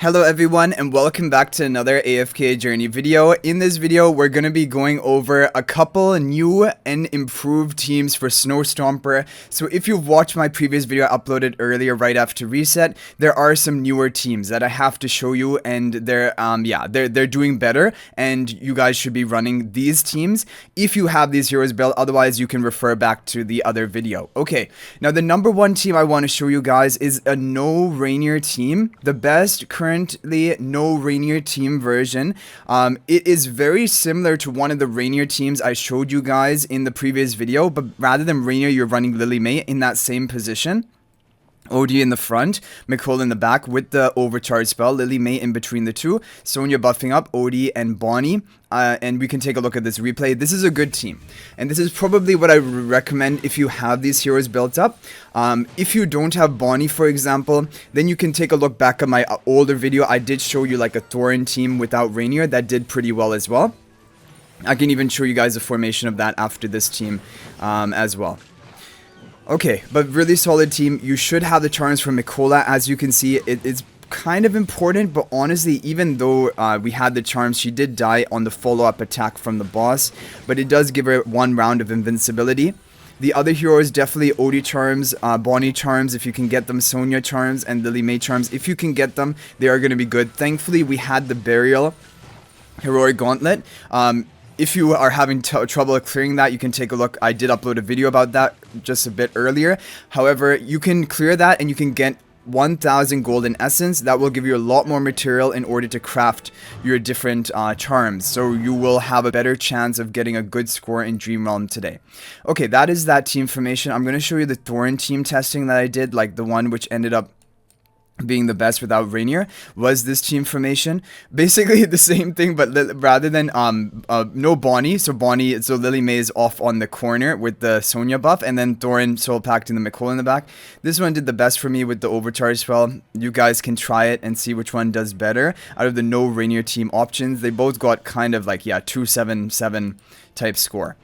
Hello everyone and welcome back to another AFK journey video. In this video we're going to be going over a couple new and improved teams for Stomper. So if you've watched my previous video uploaded earlier right after reset, there are some newer teams that I have to show you, and they're doing better, and you guys should be running these teams if you have these heroes built. Otherwise you can refer back to the other video. Okay, now the number one team I want to show you guys is a no Reinier team, the best currently no Reinier team version. It is very similar to one of the Reinier teams I showed you guys in the previous video, but rather than Reinier, you're running Lily May in that same position. OD in the front, McCall in the back with the overcharge spell, Lily May in between the two, Sonya buffing up, OD and Bonnie, and we can take a look at this replay. This is a good team, and this is probably what I recommend if you have these heroes built up. If you don't have Bonnie, for example, then you can take a look back at my older video. I did show you like a Thorin team without Reinier that did pretty well as well. I can even show you guys a formation of that after this team as well. Okay, but really solid team. You should have the charms from Mikola. As you can see, it's kind of important, but honestly, even though we had the charms, she did die on the follow-up attack from the boss, but it does give her 1 round of invincibility. The other heroes, definitely OD charms, Bonnie charms if you can get them, Sonya charms, and Lily May charms. If you can get them, they are going to be good. Thankfully, we had the Burial Heroic Gauntlet. If you are having trouble clearing that, you can take a look. I did upload a video about that just a bit earlier. However, you can clear that and you can get 1000 golden essence. That will give you a lot more material in order to craft your different charms. So you will have a better chance of getting a good score in Dream Realm today. Okay, that is that team formation. I'm going to show you the Thorin team testing that I did, like the one which ended up being the best without Reinier. Was this team formation basically the same thing, but rather than no Bonnie, so Lily May is off on the corner with the Sonya buff, and then Thorin soul packed in the McCall in the back. This one did the best for me with the overcharge spell. You guys can try it and see which one does better out of the no Reinier team options. They both got kind of like 277 type score.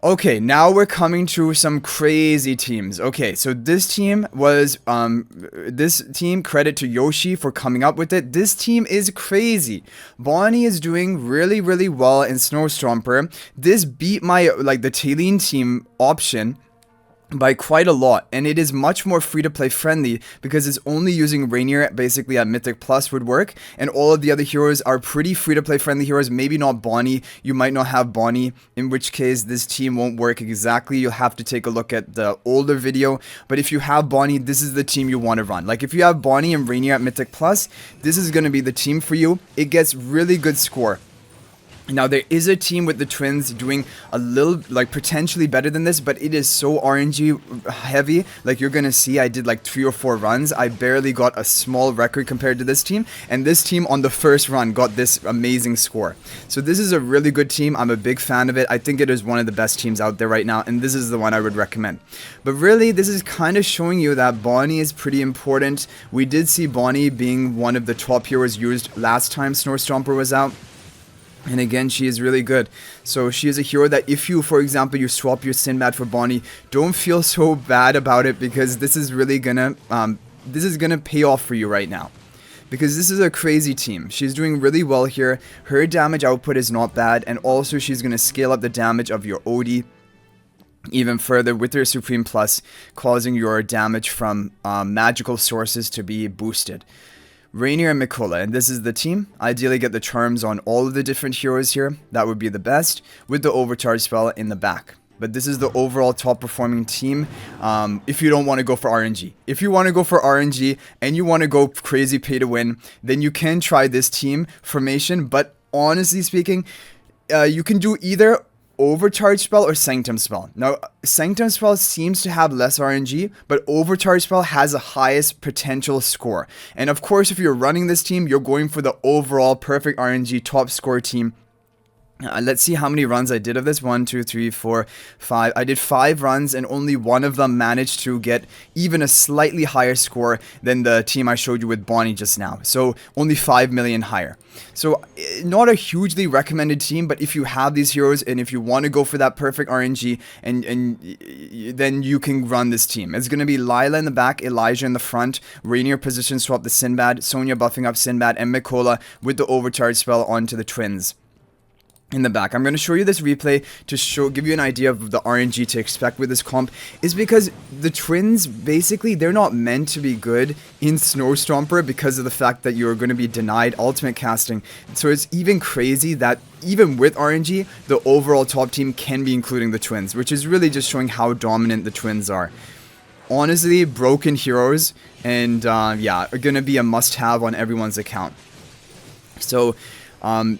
Okay, now we're coming to some crazy teams. Okay, so this team was, credit to Yoshi for coming up with it. This team is crazy. Bonnie is doing really, really well in Stomper. This beat my, the Tailene team option by quite a lot, and it is much more free-to-play friendly because it's only using Reinier basically at Mythic Plus would work, and all of the other heroes are pretty free-to-play friendly heroes. Maybe not Bonnie. You might not have Bonnie, in which case this team won't work exactly. You'll have to take a look at the older video, but if you have Bonnie, this is the team you want to run. Like if you have Bonnie and Reinier at Mythic Plus, this is going to be the team for you. It gets really good score. Now, there is a team with the twins doing a little, potentially better than this, but it is so RNG heavy. Like, you're gonna see, I did, 3 or 4 runs. I barely got a small record compared to this team, and this team on the first run got this amazing score. So this is a really good team. I'm a big fan of it. I think it is one of the best teams out there right now, and this is the one I would recommend. But really, this is kind of showing you that Bonnie is pretty important. We did see Bonnie being one of the top heroes used last time Stomper was out. And again, she is really good. So she is a hero that if you, for example, you swap your Sinbad for Bonnie, don't feel so bad about it, because this is really gonna pay off for you right now. Because this is a crazy team. She's doing really well here. Her damage output is not bad, and also she's gonna scale up the damage of your OD even further with her Supreme Plus, causing your damage from magical sources to be boosted. Reinier and Mikola, and this is the team. Ideally get the charms on all of the different heroes here. That would be the best, with the overcharge spell in the back. But this is the overall top performing team if you don't want to go for RNG. If you want to go for RNG and you want to go crazy pay to win, then you can try this team formation. But honestly speaking, you can do either overcharge spell or Sanctum spell. Now, Sanctum spell seems to have less RNG, but overcharge spell has the highest potential score. And of course, if you're running this team, you're going for the overall perfect RNG top score team Let's see how many runs I did of this. 1, 2, 3, 4, 5. I did 5 runs and only one of them managed to get even a slightly higher score than the team I showed you with Bonnie just now. So only 5 million higher. So not a hugely recommended team, but if you have these heroes and if you want to go for that perfect RNG, and then you can run this team. It's going to be Lila in the back, Elijah in the front, Reinier position swap the Sinbad, Sonya buffing up Sinbad, and Mikola with the overcharge spell onto the twins in the back. I'm going to show you this replay to give you an idea of the RNG to expect with this comp, is because the twins, basically, they're not meant to be good in Snow Stomper because of the fact that you're going to be denied ultimate casting. So it's even crazy that even with RNG, the overall top team can be including the twins, which is really just showing how dominant the twins are. Honestly, broken heroes, and yeah, are going to be a must-have on everyone's account. So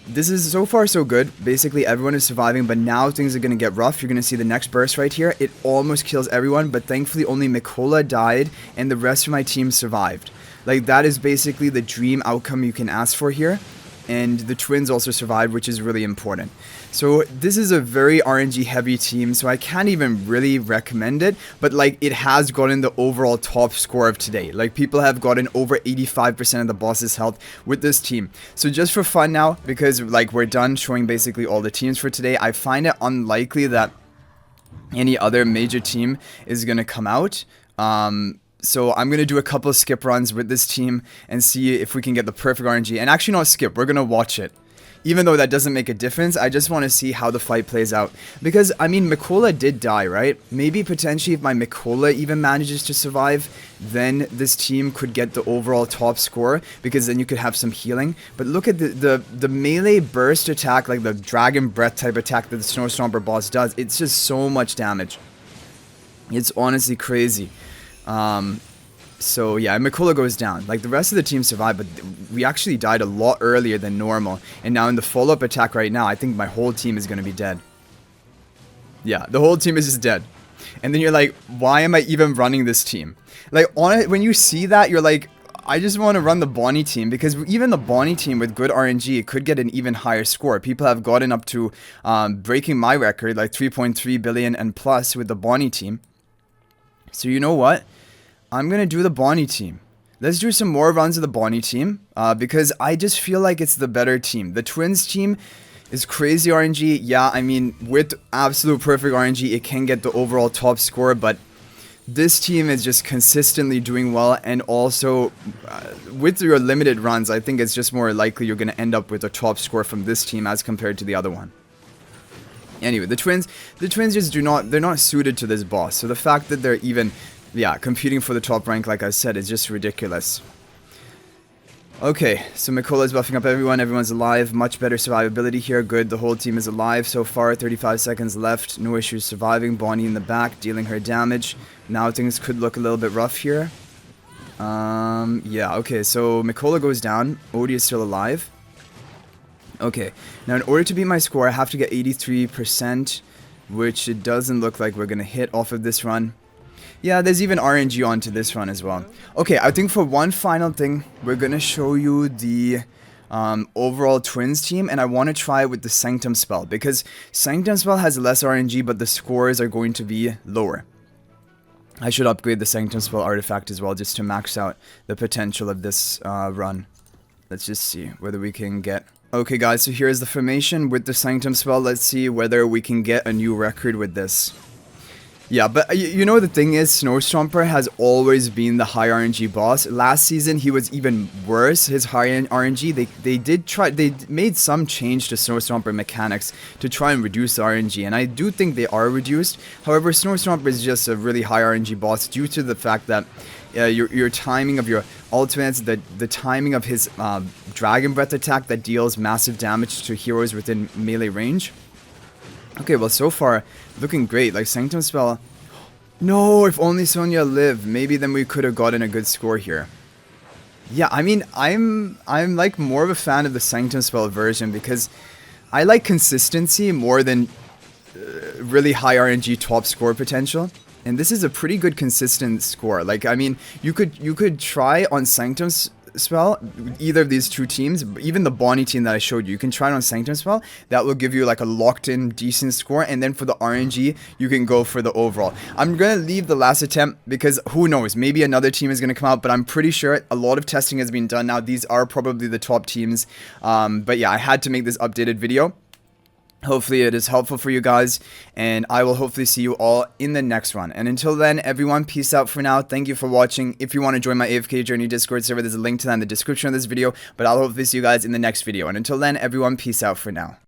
this is so far so good. Basically everyone is surviving, but now things are going to get rough. You're going to see the next burst right here. It almost kills everyone, but thankfully only Mikola died and the rest of my team survived. Like, that is basically the dream outcome you can ask for here. And the twins also survived, which is really important. So this is a very RNG heavy team, so I can't even really recommend it, but like, it has gotten the overall top score of today. Like, people have gotten over 85% of the boss's health with this team. So just for fun now, because like we're done showing basically all the teams for today, I find it unlikely that any other major team is gonna come out. So I'm going to do a couple of skip runs with this team and see if we can get the perfect RNG. And actually not skip, we're going to watch it. Even though that doesn't make a difference, I just want to see how the fight plays out. Because, I mean, Mikola did die, right? Maybe potentially if my Mikola even manages to survive, then this team could get the overall top score, because then you could have some healing. But look at the melee burst attack, like the Dragon Breath type attack that the Snow Stomper boss does. It's just so much damage. It's honestly crazy. So yeah, Mikola goes down. Like, the rest of the team survived, but we actually died a lot earlier than normal. And now in the follow-up attack right now, I think my whole team is going to be dead. Yeah, the whole team is just dead. And then you're like, why am I even running this team? Like, when you see that, you're like, I just want to run the Bonnie team, because even the Bonnie team with good RNG could get an even higher score. People have gotten up to breaking my record, like 3.3 billion and plus with the Bonnie team. So you know what? I'm going to do the Bonnie team. Let's do some more runs of the Bonnie team, because I just feel like it's the better team. The Twins team is crazy RNG. Yeah, I mean, with absolute perfect RNG, it can get the overall top score, but this team is just consistently doing well, and also with your limited runs, I think it's just more likely you're going to end up with a top score from this team as compared to the other one. Anyway, the twins just they're not suited to this boss. So the fact that they're even, yeah, competing for the top rank, like I said, is just ridiculous. Okay, so Mikola's buffing up everyone. Everyone's alive. Much better survivability here. Good, the whole team is alive so far. 35 seconds left. No issues surviving. Bonnie in the back, dealing her damage. Now things could look a little bit rough here. Yeah, okay, so Mikola goes down. Odie is still alive. Okay, now in order to beat my score, I have to get 83%, which it doesn't look like we're going to hit off of this run. Yeah, there's even RNG onto this run as well. Okay, I think for one final thing, we're going to show you the overall Twins team, and I want to try it with the Sanctum spell, because Sanctum spell has less RNG, but the scores are going to be lower. I should upgrade the Sanctum spell artifact as well, just to max out the potential of this run. Let's just see whether we can get... Okay guys, so here's the formation with the Sanctum spell. Let's see whether we can get a new record with this. Yeah, but you know the thing is, Snow Stomper has always been the high RNG boss. Last season he was even worse, his high RNG. They made some change to Snow Stomper mechanics to try and reduce the RNG, and I do think they are reduced. However, Snow Stomper is just a really high RNG boss due to the fact that your timing of your ultimates, the timing of his Dragon Breath attack that deals massive damage to heroes within melee range. Okay, well, so far, looking great. Like, Sanctum spell... No, if only Sonya lived. Maybe then we could have gotten a good score here. Yeah, I mean, I'm like more of a fan of the Sanctum spell version, because I like consistency more than really high RNG top score potential. And this is a pretty good consistent score. Like, I mean, you could try on Sanctum's spell, either of these two teams, even the Bonnie team that I showed you, you can try it on Sanctum spell. That will give you like a locked in decent score, and then for the RNG, you can go for the overall. I'm gonna leave the last attempt because who knows, maybe another team is gonna come out, but I'm pretty sure a lot of testing has been done now. These are probably the top teams, but yeah, I had to make this updated video. Hopefully it is helpful for you guys, and I will hopefully see you all in the next one. And until then, everyone, peace out for now. Thank you for watching. If you want to join my AFK Journey Discord server, there's a link to that in the description of this video, but I'll hopefully see you guys in the next video. And until then, everyone, peace out for now.